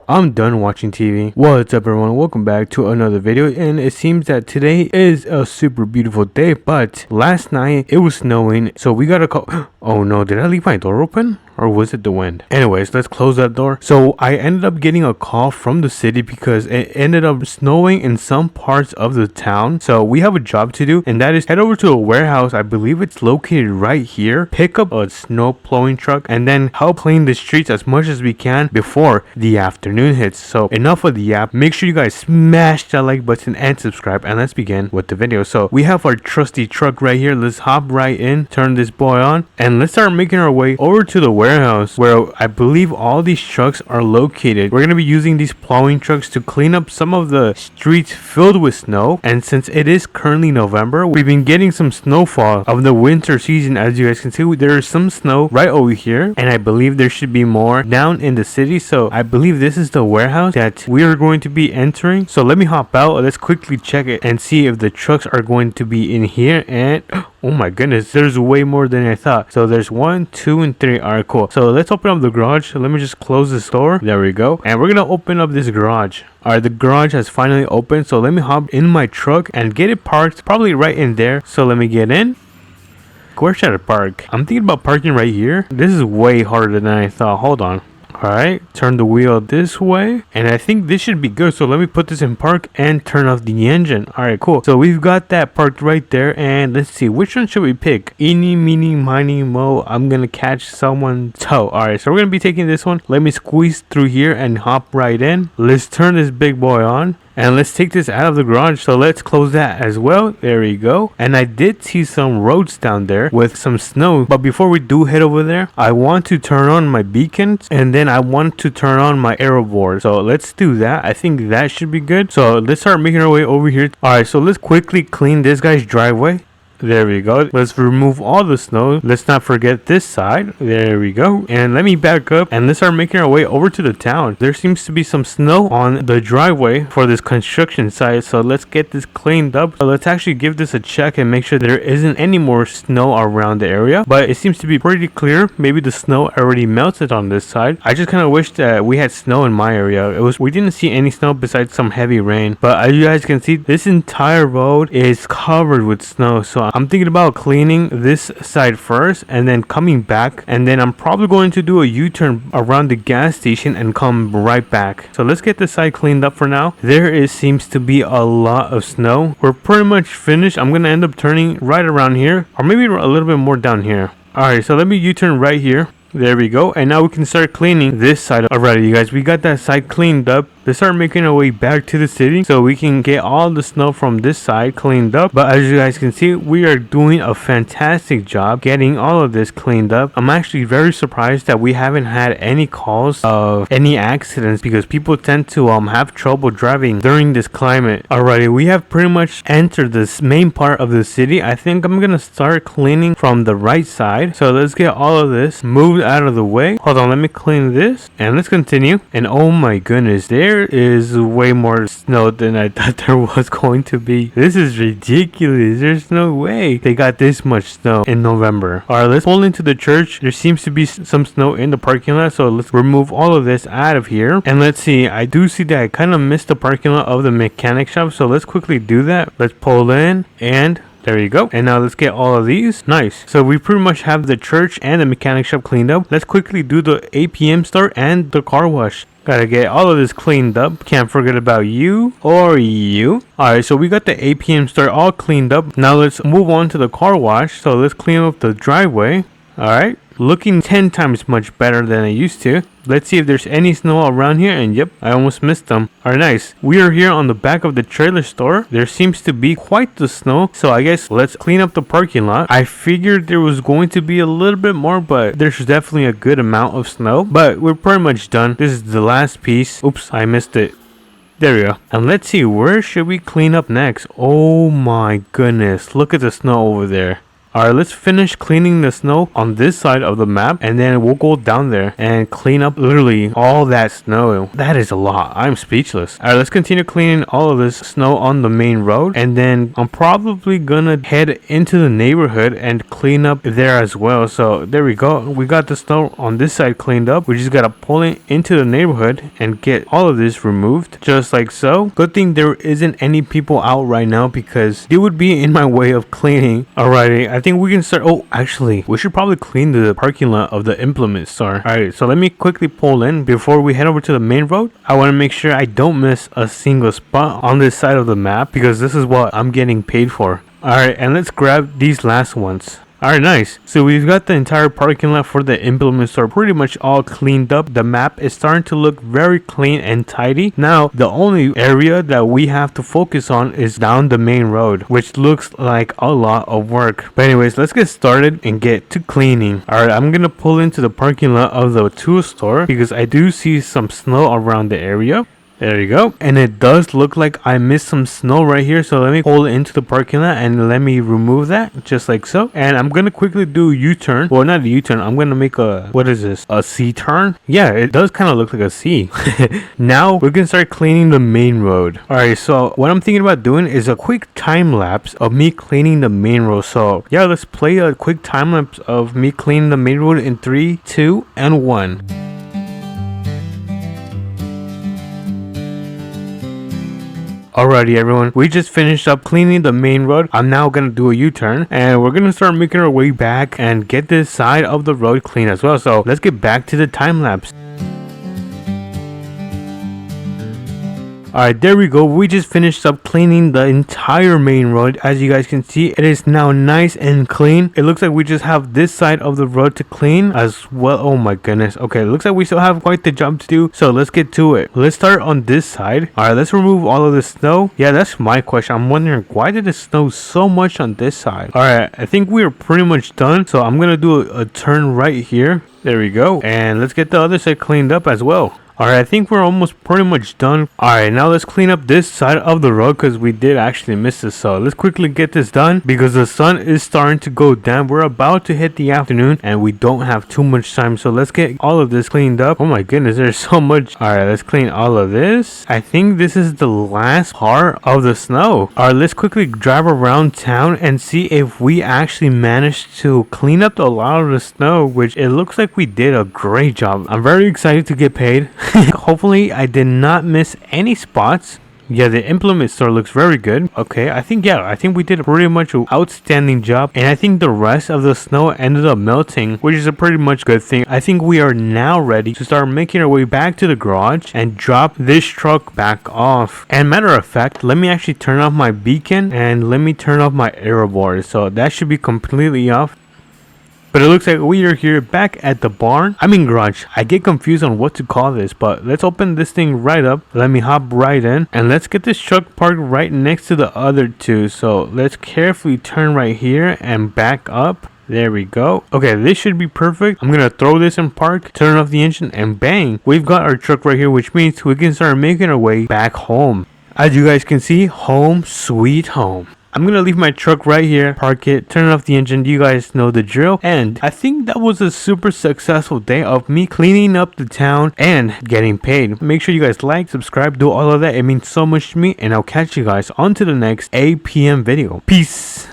I'm done watching TV. What's up everyone, welcome back to another video, and it seems that today is a super beautiful day, but last night it was snowing, so we got a call. Oh no, did I leave my door open? Or was it the wind? Anyways, let's close that door. So I ended up getting a call from the city because it ended up snowing in some parts of the town. So we have a job to do, and that is head over to a warehouse. I believe it's located right here. Pick up a snow plowing truck and then help clean the streets as much as we can before the afternoon hits. So enough of the app. Make sure you guys smash that like button and subscribe, and let's begin with the video. So we have our trusty truck right here. Let's hop right in, turn this boy on, and let's start making our way over to the warehouse where I believe all these trucks are located. We're going to be using these plowing trucks to clean up some of the streets filled with snow, and since it is currently November, we've been getting some snowfall of the winter season. As you guys can see, there is some snow right over here, and I believe there should be more down in the city. So I believe this is the warehouse that we are going to be entering. So let me hop out, let's quickly check it and see if the trucks are going to be in here. And oh my goodness, there's way more than I thought. So there's 1, 2, and 3. Alright, cool. So let's open up the garage. Let me just close this door. There we go. And we're gonna open up this garage. Alright, the garage has finally opened. So let me hop in my truck and get it parked probably right in there. So let me get in. Where should I park? I'm thinking about parking right here. This is way harder than I thought. Hold on. Alright, turn the wheel this way, and I think this should be good. So let me put this in park and turn off the engine. Alright, cool. So we've got that parked right there, and let's see, which one should we pick? Eeny, meeny, miny, mo. I'm gonna catch someone's toe. Alright, so we're gonna be taking this one. Let me squeeze through here and hop right in. Let's turn this big boy on. And let's take this out of the garage. So let's close that as well. There we go. And I did see some roads down there with some snow. But before we do head over there, I want to turn on my beacons. And then I want to turn on my arrow board. So let's do that. I think that should be good. So let's start making our way over here. Alright, so let's quickly clean this guy's driveway. There we go. Let's remove all the snow. Let's not forget this side. There we go. And let me back up and let's start making our way over to the town. There seems to be some snow on the driveway for this construction site. So let's get this cleaned up. So let's actually give this a check and make sure there isn't any more snow around the area. But it seems to be pretty clear. Maybe the snow already melted on this side. I just kind of wish that we had snow in my area. We didn't see any snow besides some heavy rain. But as you guys can see, this entire road is covered with snow. So I'm thinking about cleaning this side first and then coming back, and then I'm probably going to do a U-turn around the gas station and come right back. So let's get this side cleaned up for now. Seems to be a lot of snow. We're pretty much finished. I'm gonna end up turning right around here, or maybe a little bit more down here. Alright, so let me U-turn right here. There we go. And now we can start cleaning this side. Alright, you guys, we got that side cleaned up. Let's start making our way back to the city so we can get all the snow from this side cleaned up. But as you guys can see, we are doing a fantastic job getting all of this cleaned up. I'm actually very surprised that we haven't had any calls of any accidents, because people tend to have trouble driving during this climate. Alrighty, we have pretty much entered this main part of the city. I think I'm gonna start cleaning from the right side. So let's get all of this moved out of the way. Hold on, let me clean this and let's continue. And oh my goodness, there is way more snow than I thought there was going to be. This is ridiculous. There's no way they got this much snow in November. Alright, let's pull into the church. There seems to be some snow in the parking lot, so let's remove all of this out of here. And let's see, I do see that I kind of missed the parking lot of the mechanic shop, so let's quickly do that. Let's pull in, and there you go. And now let's get all of these. Nice. So we pretty much have the church and the mechanic shop cleaned up. Let's quickly do the APM store and the car wash. Gotta get all of this cleaned up. Can't forget about you or you. Alright, so we got the APM store all cleaned up. Now let's move on to the car wash. So let's clean up the driveway. Alright, looking 10 times much better than I used to. Let's see if there's any snow around here, and yep, I almost missed them. Alright, nice. We are here on the back of the trailer store. There seems to be quite the snow, so I guess let's clean up the parking lot. I figured there was going to be a little bit more, but there's definitely a good amount of snow. But we're pretty much done. This is the last piece. Oops, I missed it. There we go. And let's see, where should we clean up next? Oh my goodness, look at the snow over there. Alright, let's finish cleaning the snow on this side of the map, and then we'll go down there and clean up literally all that snow. That is a lot. I'm speechless. Alright, let's continue cleaning all of this snow on the main road, and then I'm probably gonna head into the neighborhood and clean up there as well. So there we go. We got the snow on this side cleaned up. We just gotta pull it into the neighborhood and get all of this removed, just like so. Good thing there isn't any people out right now because they would be in my way of cleaning. Alrighty, I think we can start. Oh, actually, we should probably clean the parking lot of the implement store. Alright, so let me quickly pull in before we head over to the main road. I want to make sure I don't miss a single spot on this side of the map because this is what I'm getting paid for. Alright, and let's grab these last ones. Alright, nice. So we've got the entire parking lot for the implement store pretty much all cleaned up. The map is starting to look very clean and tidy. Now, the only area that we have to focus on is down the main road, which looks like a lot of work. But anyways, let's get started and get to cleaning. Alright, I'm gonna pull into the parking lot of the tool store because I do see some snow around the area. There you go. And it does look like I missed some snow right here. So let me pull it into the parking lot and let me remove that just like so. And I'm going to quickly do a U-turn. Well, not a U-turn. I'm going to make a, what is this? A C-turn? Yeah, it does kind of look like a C. Now we can start cleaning the main road. Alright, so what I'm thinking about doing is a quick time lapse of me cleaning the main road. So yeah, let's play a quick time lapse of me cleaning the main road in 3, 2, and 1. Alrighty everyone, we just finished up cleaning the main road. I'm now gonna do a U-turn and we're gonna start making our way back and get this side of the road clean as well. So let's get back to the time lapse. Alright, there we go. We just finished up cleaning the entire main road. As you guys can see, it is now nice and clean. It looks like we just have this side of the road to clean as well. Oh my goodness. Okay, it looks like we still have quite the job to do. So let's get to it. Let's start on this side. Alright, let's remove all of the snow. Yeah, that's my question. I'm wondering, why did it snow so much on this side? Alright, I think we are pretty much done. So I'm gonna do a turn right here. There we go. And let's get the other side cleaned up as well. Alright, I think we're almost pretty much done. Alright, now let's clean up this side of the road because we did actually miss this. So let's quickly get this done because the sun is starting to go down. We're about to hit the afternoon and we don't have too much time. So let's get all of this cleaned up. Oh my goodness, there's so much. Alright, let's clean all of this. I think this is the last part of the snow. Alright, let's quickly drive around town and see if we actually managed to clean up a lot of the snow, which it looks like we did a great job. I'm very excited to get paid. Hopefully I did not miss any spots. Yeah, the implement store looks very good. Okay, I think we did a pretty much outstanding job. And I think the rest of the snow ended up melting, which is a pretty much good thing. I think we are now ready to start making our way back to the garage and drop this truck back off. And matter of fact, let me actually turn off my beacon and let me turn off my arrow board. So that should be completely off. But it looks like we are here back at the barn. I mean garage. I get confused on what to call this, but let's open this thing right up. Let me hop right in and let's get this truck parked right next to the other two. So let's carefully turn right here and back up. There we go. Okay, this should be perfect. I'm gonna throw this in park, turn off the engine, and bang, we've got our truck right here, which means we can start making our way back home. As you guys can see, home sweet home. I'm going to leave my truck right here, park it, turn off the engine. You guys know the drill. And I think that was a super successful day of me cleaning up the town and getting paid. Make sure you guys like, subscribe, do all of that. It means so much to me. And I'll catch you guys on to the next APM video. Peace.